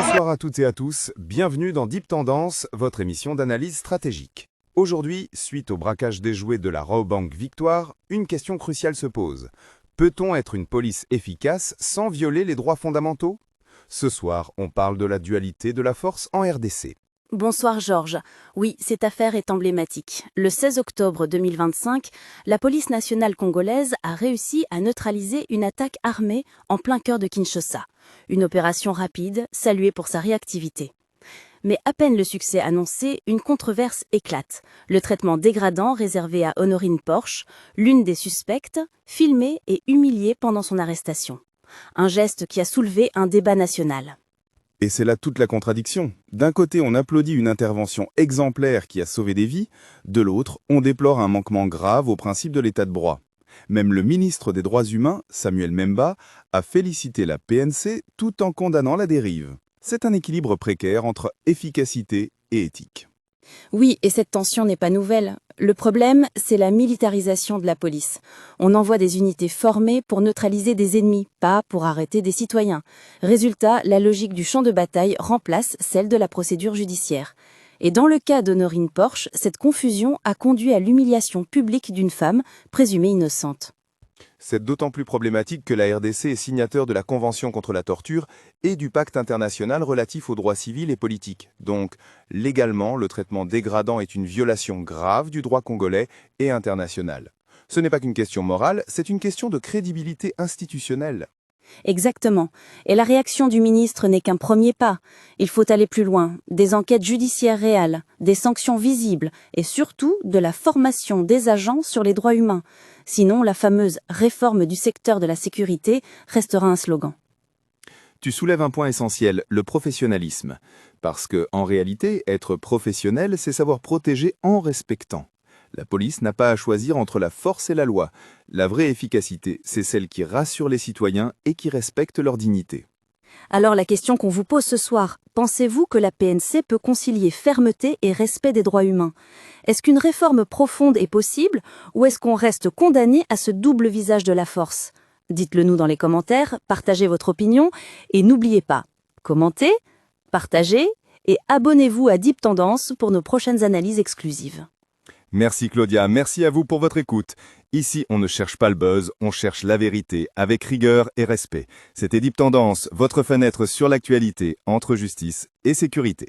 Bonsoir à toutes et à tous, bienvenue dans Deep Tendance, votre émission d'analyse stratégique. Aujourd'hui, suite au braquage des jouets de la Rawbank Victoire, une question cruciale se pose. Peut-on être une police efficace sans violer les droits fondamentaux? Ce soir, on parle de la dualité de la force en RDC. Bonsoir Georges. Oui, cette affaire est emblématique. Le 16 octobre 2025, la police nationale congolaise a réussi à neutraliser une attaque armée en plein cœur de Kinshasa. Une opération rapide, saluée pour sa réactivité. Mais à peine le succès annoncé, une controverse éclate. Le traitement dégradant réservé à Honorine Porsche, l'une des suspectes, filmée et humiliée pendant son arrestation. Un geste qui a soulevé un débat national. Et c'est là toute la contradiction. D'un côté, on applaudit une intervention exemplaire qui a sauvé des vies, de l'autre, on déplore un manquement grave au principe de l'état de droit. Même le ministre des Droits humains, Samuel Memba, a félicité la PNC tout en condamnant la dérive. C'est un équilibre précaire entre efficacité et éthique. Oui, et cette tension n'est pas nouvelle. Le problème, c'est la militarisation de la police. On envoie des unités formées pour neutraliser des ennemis, pas pour arrêter des citoyens. Résultat, la logique du champ de bataille remplace celle de la procédure judiciaire. Et dans le cas d'Honorine Porsche, cette confusion a conduit à l'humiliation publique d'une femme présumée innocente. C'est d'autant plus problématique que la RDC est signateur de la Convention contre la torture et du pacte international relatif aux droits civils et politiques. Donc, légalement, le traitement dégradant est une violation grave du droit congolais et international. Ce n'est pas qu'une question morale, c'est une question de crédibilité institutionnelle. Exactement. Et la réaction du ministre n'est qu'un premier pas. Il faut aller plus loin. Des enquêtes judiciaires réelles, des sanctions visibles et surtout de la formation des agents sur les droits humains. Sinon, la fameuse réforme du secteur de la sécurité restera un slogan. Tu soulèves un point essentiel, le professionnalisme. Parce que, en réalité, être professionnel, c'est savoir protéger en respectant. La police n'a pas à choisir entre la force et la loi. La vraie efficacité, c'est celle qui rassure les citoyens et qui respecte leur dignité. Alors la question qu'on vous pose ce soir, pensez-vous que la PNC peut concilier fermeté et respect des droits humains? Est-ce qu'une réforme profonde est possible ou est-ce qu'on reste condamné à ce double visage de la force? Dites-le nous dans les commentaires, partagez votre opinion et n'oubliez pas, commentez, partagez et abonnez-vous à Deep Tendance pour nos prochaines analyses exclusives. Merci Claudia, merci à vous pour votre écoute. Ici, on ne cherche pas le buzz, on cherche la vérité, avec rigueur et respect. C'était Deep Tendance, votre fenêtre sur l'actualité entre justice et sécurité.